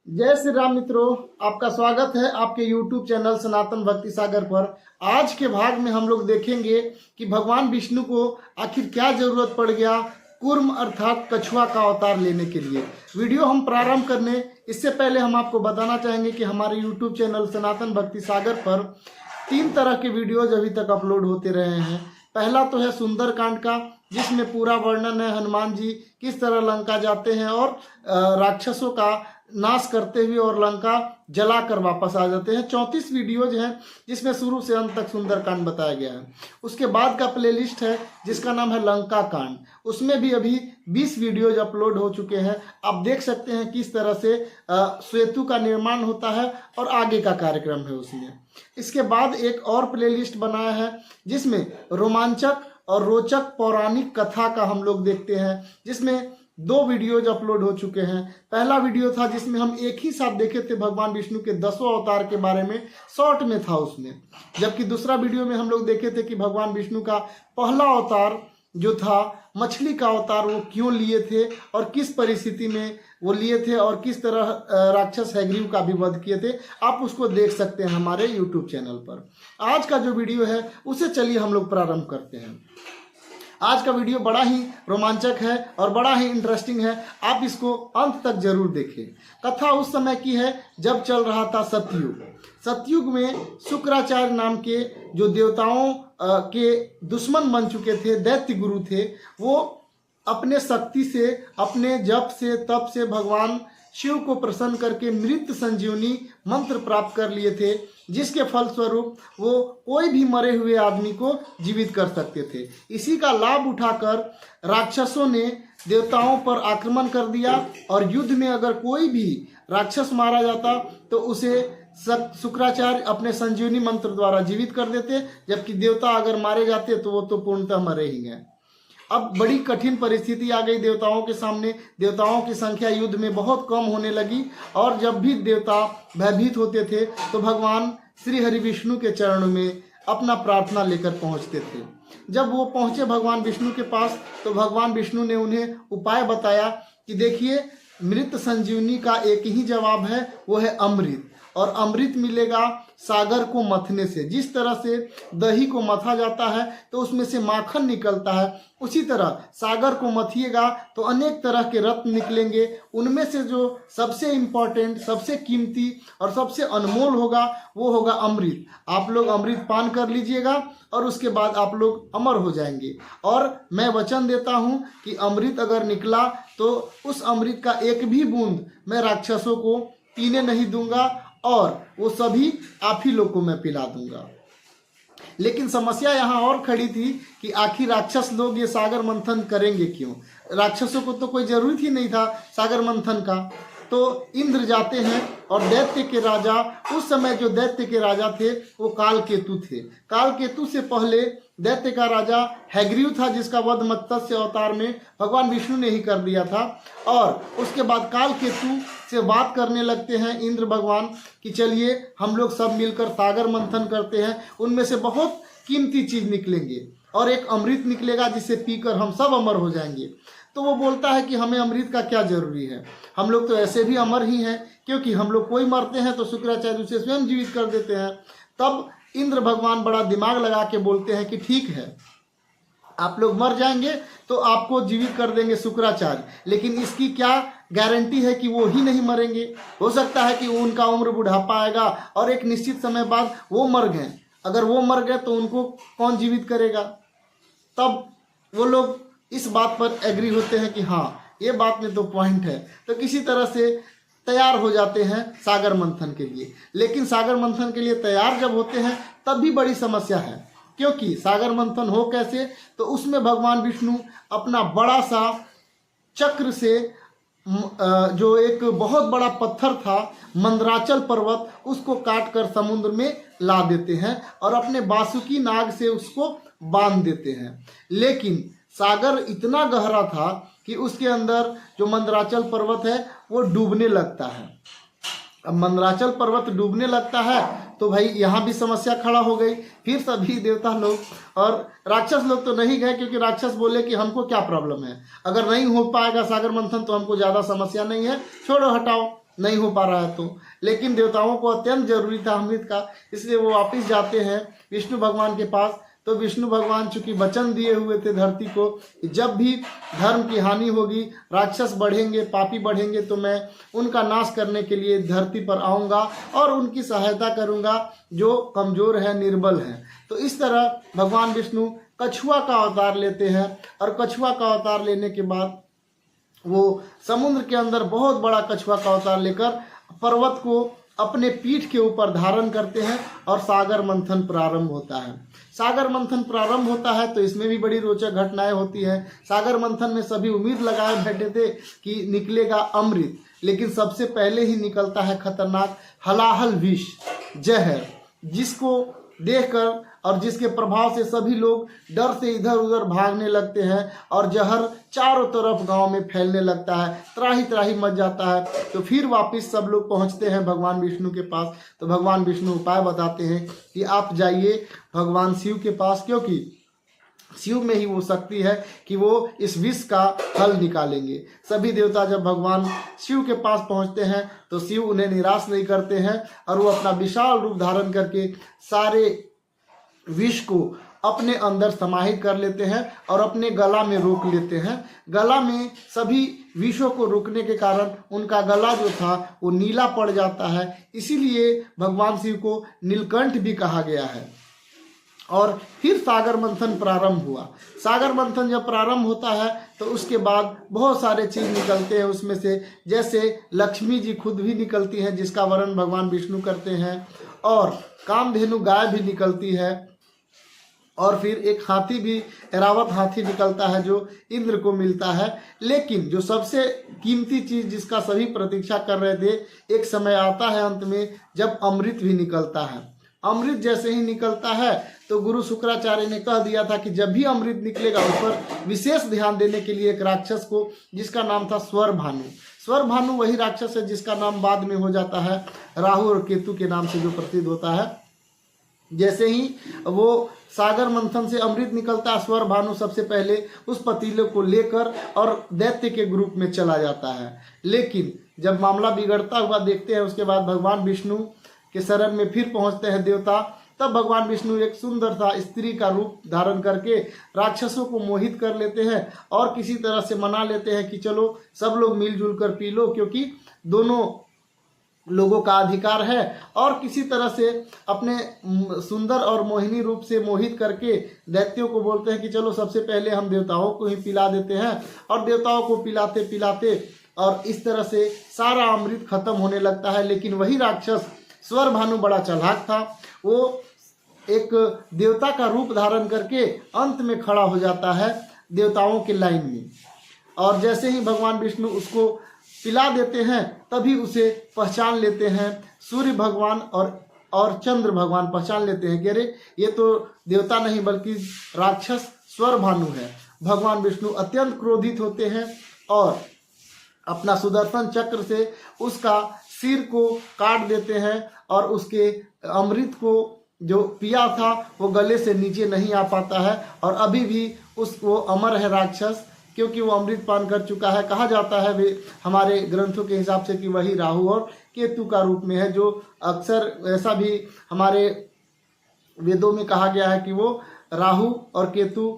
जय श्री राम मित्रों, आपका स्वागत है आपके YouTube चैनल सनातन भक्ति सागर पर। आज के भाग में हम लोग देखेंगे कि भगवान विष्णु को आखिर क्या जरूरत पड़ गया कूर्म अर्थात कछुआ का अवतार लेने के लिए। वीडियो हम प्रारंभ करने इससे पहले हम आपको बताना चाहेंगे कि हमारे YouTube चैनल सनातन भक्ति सागर पर 3 तरह के वीडियोज अभी तक अपलोड होते रहे हैं। पहला तो है सुंदरकांड का, जिसमें पूरा वर्णन है हनुमान जी किस तरह लंका जाते हैं और राक्षसों का नाश करते हुए और लंका जलाकर वापस आ जाते हैं। 34 वीडियोज हैं जिसमें शुरू से अंत तक सुंदरकांड बताया गया है। उसके बाद का प्लेलिस्ट है जिसका नाम है लंका कांड, उसमें भी अभी 20 वीडियोज अपलोड हो चुके हैं। आप देख सकते हैं किस तरह से सेतु का निर्माण होता है और आगे का कार्यक्रम है उसमें। इसके बाद एक और प्लेलिस्ट बनाया है जिसमें रोमांचक और रोचक पौराणिक कथा का हम लोग देखते हैं, जिसमें 2 वीडियोज अपलोड हो चुके हैं। पहला वीडियो था जिसमें हम एक ही साथ देखे थे भगवान विष्णु के 10 अवतार के बारे में, शॉर्ट में था उसमें। जबकि दूसरा वीडियो में हम लोग देखे थे कि भगवान विष्णु का पहला अवतार जो था मछली का अवतार, वो क्यों लिए थे और किस परिस्थिति में वो लिए थे और किस तरह राक्षस हैग्रीव का भी वध किए थे। आप उसको देख सकते हैं हमारे YouTube चैनल पर। आज का जो वीडियो है उसे चलिए हम लोग प्रारंभ करते हैं। आज का वीडियो बड़ा ही रोमांचक है और बड़ा ही इंटरेस्टिंग है, आप इसको अंत तक जरूर देखें। कथा उस समय की है जब चल रहा था सतयुग। सतयुग में शुक्राचार्य नाम के जो देवताओं के दुश्मन बन चुके थे, दैत्य गुरु थे, वो अपने शक्ति से, अपने जप से, तप से भगवान शिव को प्रसन्न करके मृत संजीवनी मंत्र प्राप्त कर लिए थे, जिसके फलस्वरूप वो कोई भी मरे हुए आदमी को जीवित कर सकते थे। इसी का लाभ उठाकर राक्षसों ने देवताओं पर आक्रमण कर दिया और युद्ध में अगर कोई भी राक्षस मारा जाता तो उसे शुक्राचार्य अपने संजीवनी मंत्र द्वारा जीवित कर देते, जबकि देवता अगर मारे जाते तो वो तो पूर्णतः मरे ही गए। अब बड़ी कठिन परिस्थिति आ गई देवताओं के सामने। देवताओं की संख्या युद्ध में बहुत कम होने लगी और जब भी देवता भयभीत होते थे तो भगवान श्री हरि विष्णु के चरणों में अपना प्रार्थना लेकर पहुंचते थे। जब वो पहुंचे भगवान विष्णु के पास तो भगवान विष्णु ने उन्हें उपाय बताया कि देखिए, मृत संजीवनी का एक ही जवाब है, वो है अमृत। और अमृत मिलेगा सागर को मथने से। जिस तरह से दही को मथा जाता है तो उसमें से माखन निकलता है, उसी तरह सागर को मथिएगा तो अनेक तरह के रत्न निकलेंगे। उनमें से जो सबसे इम्पोर्टेंट, सबसे कीमती और सबसे अनमोल होगा वो होगा अमृत। आप लोग अमृत पान कर लीजिएगा और उसके बाद आप लोग अमर हो जाएंगे। और मैं वचन देता हूँ कि अमृत अगर निकला तो उस अमृत का एक भी बूंद मैं राक्षसों को पीने नहीं दूंगा और वो सभी आप ही लोग को मैं पिला दूंगा। लेकिन समस्या यहाँ और खड़ी थी कि आखिर राक्षस लोग ये सागर मंथन करेंगे क्यों? राक्षसों को तो कोई जरूरत ही नहीं था सागर मंथन का। तो इंद्र जाते हैं और दैत्य के राजा, उस समय जो दैत्य के राजा थे वो कालकेतु थे। कालकेतु से पहले दैत्य का राजा हैग्रीव था, जिसका वध मत्स्य अवतार में भगवान विष्णु ने ही कर दिया था। और उसके बाद कालकेतु से बात करने लगते हैं इंद्र भगवान कि चलिए हम लोग सब मिलकर सागर मंथन करते हैं, उनमें से बहुत कीमती चीज निकलेंगे और एक अमृत निकलेगा जिसे पीकर हम सब अमर हो जाएंगे। तो वो बोलता है कि हमें अमृत का क्या जरूरी है, हम लोग तो ऐसे भी अमर ही हैं, क्योंकि हम लोग कोई मरते हैं तो शुक्राचार्य उसे स्वयं जीवित कर देते हैं। तब इंद्र भगवान बड़ा दिमाग लगा के बोलते हैं कि ठीक है, आप लोग मर जाएंगे तो आपको जीवित कर देंगे शुक्राचार्य, लेकिन इसकी क्या गारंटी है कि वो ही नहीं मरेंगे? हो सकता है कि उनका उम्र बुढ़ापा आएगा और एक निश्चित समय बाद वो मर गए। अगर वो मर गए तो उनको कौन जीवित करेगा? तब वो लोग इस बात पर एग्री होते हैं कि हाँ, ये बात में तो पॉइंट है। तो किसी तरह से तैयार हो जाते हैं सागर मंथन के लिए। लेकिन सागर मंथन के लिए तैयार जब होते हैं तब भी बड़ी समस्या है, क्योंकि सागर मंथन हो कैसे? तो उसमें भगवान विष्णु अपना बड़ा सा चक्र से जो एक बहुत बड़ा पत्थर था मंदराचल पर्वत, उसको काट कर समुद्र में ला देते हैं और अपने बासुकी नाग से उसको बांध देते हैं। लेकिन सागर इतना गहरा था कि उसके अंदर जो मंदराचल पर्वत है वो डूबने लगता है। अब मंदराचल पर्वत डूबने लगता है तो भाई यहाँ भी समस्या खड़ा हो गई। फिर सभी देवता लोग और राक्षस लोग तो नहीं गए, क्योंकि राक्षस बोले कि हमको क्या प्रॉब्लम है, अगर नहीं हो पाएगा सागर मंथन तो हमको ज़्यादा समस्या नहीं है, छोड़ो हटाओ। नहीं हो पा रहा है तो, लेकिन देवताओं को अत्यंत जरूरी था अमृत का, इसलिए वो वापस जाते हैं विष्णु भगवान के पास। तो विष्णु भगवान चूंकि वचन दिए हुए थे धरती को कि जब भी धर्म की हानि होगी, राक्षस बढ़ेंगे, पापी बढ़ेंगे, तो मैं उनका नाश करने के लिए धरती पर आऊँगा और उनकी सहायता करूँगा जो कमज़ोर है, निर्बल है। तो इस तरह भगवान विष्णु कछुआ का अवतार लेते हैं और कछुआ का अवतार लेने के बाद वो समुद्र के अंदर बहुत बड़ा कछुआ का अवतार लेकर पर्वत को अपने पीठ के ऊपर धारण करते हैं और सागर मंथन प्रारंभ होता है। सागर मंथन प्रारंभ होता है तो इसमें भी बड़ी रोचक घटनाएं होती हैं। सागर मंथन में सभी उम्मीद लगाए बैठे थे कि निकलेगा अमृत, लेकिन सबसे पहले ही निकलता है खतरनाक हलाहल विष, जहर, जिसको देखकर और जिसके प्रभाव से सभी लोग डर से इधर उधर भागने लगते हैं और जहर चारों तरफ गांव में फैलने लगता है, त्राही त्राही मच जाता है। तो फिर वापस सब लोग पहुंचते हैं भगवान विष्णु के पास। तो भगवान विष्णु उपाय बताते हैं कि आप जाइए भगवान शिव के पास, क्योंकि शिव में ही वो शक्ति है कि वो इस विष का हल निकालेंगे। सभी देवता जब भगवान शिव के पास पहुंचते हैं तो शिव उन्हें निराश नहीं करते हैं और वो अपना विशाल रूप धारण करके सारे विष को अपने अंदर समाहित कर लेते हैं और अपने गला में रोक लेते हैं। गला में सभी विषों को रोकने के कारण उनका गला जो था वो नीला पड़ जाता है, इसीलिए भगवान शिव को नीलकंठ भी कहा गया है। और फिर सागर मंथन प्रारंभ हुआ। सागर मंथन जब प्रारंभ होता है तो उसके बाद बहुत सारे चीज निकलते हैं उसमें से, जैसे लक्ष्मी जी खुद भी निकलती हैं जिसका वर्णन भगवान विष्णु करते हैं, और कामधेनु गाय भी निकलती है, और फिर एक हाथी भी, ऐरावत हाथी निकलता है जो इंद्र को मिलता है। लेकिन जो सबसे कीमती चीज जिसका सभी प्रतीक्षा कर रहे थे, एक समय आता है अंत में जब अमृत भी निकलता है। अमृत जैसे ही निकलता है तो गुरु शुक्राचार्य ने कह दिया था कि जब भी अमृत निकलेगा उस पर विशेष ध्यान देने के लिए एक राक्षस को, जिसका नाम था स्वर भानु। स्वर भानु वही राक्षस है जिसका नाम बाद में हो जाता है राहु और केतु के नाम से जो प्रसिद्ध होता है। जैसे ही वो सागर मंथन से अमृत निकलता है, स्वर भानु सबसे पहले उस पतीले को लेकर और दैत्य के ग्रुप में चला जाता है। लेकिन जब मामला बिगड़ता हुआ देखते हैं, उसके बाद भगवान विष्णु के शरण में फिर पहुंचते हैं देवता, तब भगवान विष्णु एक सुंदर सा स्त्री का रूप धारण करके राक्षसों को मोहित कर लेते हैं और किसी तरह से मना लेते हैं कि चलो सब लोग मिलजुल कर पी लो, क्योंकि दोनों लोगों का अधिकार है। और किसी तरह से अपने सुंदर और मोहिनी रूप से मोहित करके दैत्यों को बोलते हैं कि चलो सबसे पहले हम देवताओं को ही पिला देते हैं, और देवताओं को पिलाते पिलाते और इस तरह से सारा अमृत खत्म होने लगता है। लेकिन वही राक्षस स्वर भानु बड़ा चालाक था, वो एक देवता का रूप धारण करके अंत में खड़ा हो जाता है देवताओं के लाइन में, और जैसे ही भगवान विष्णु उसको पिला देते हैं तभी उसे पहचान लेते हैं सूर्य भगवान और चंद्र भगवान पहचान लेते हैं कि अरे ये तो देवता नहीं बल्कि राक्षस स्वर भानु है। भगवान विष्णु अत्यंत क्रोधित होते हैं और अपना सुदर्शन चक्र से उसका सिर को काट देते हैं और उसके अमृत को जो पिया था वो गले से नीचे नहीं आ पाता है, और अभी भी उसको अमर है राक्षस, क्योंकि वो अमृत पान कर चुका है। कहा जाता है वे हमारे ग्रंथों के हिसाब से कि वही राहु और केतु का रूप में है, जो अक्सर ऐसा भी हमारे वेदों में कहा गया है कि वो राहु और केतु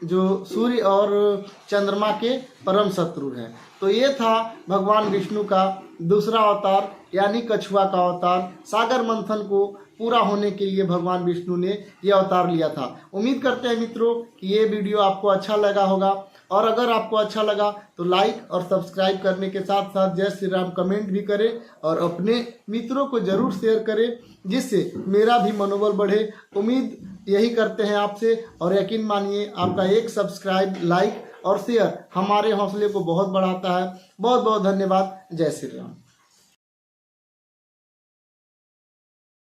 जो सूर्य और चंद्रमा के परम शत्रु हैं। तो ये था भगवान विष्णु का दूसरा अवतार यानी कछुआ का अवतार। सागर मंथन को पूरा होने के लिए भगवान विष्णु ने यह अवतार लिया था। उम्मीद करते हैं मित्रों कि ये वीडियो आपको अच्छा लगा होगा, और अगर आपको अच्छा लगा तो लाइक और सब्सक्राइब करने के साथ साथ जय श्री राम कमेंट भी करें और अपने मित्रों को जरूर शेयर करें, जिससे मेरा भी मनोबल बढ़े। उम्मीद यही करते हैं आपसे, और यकीन मानिए आपका एक सब्सक्राइब, लाइक और शेयर हमारे हौसले को बहुत बढ़ाता है। बहुत बहुत धन्यवाद। जय श्री राम।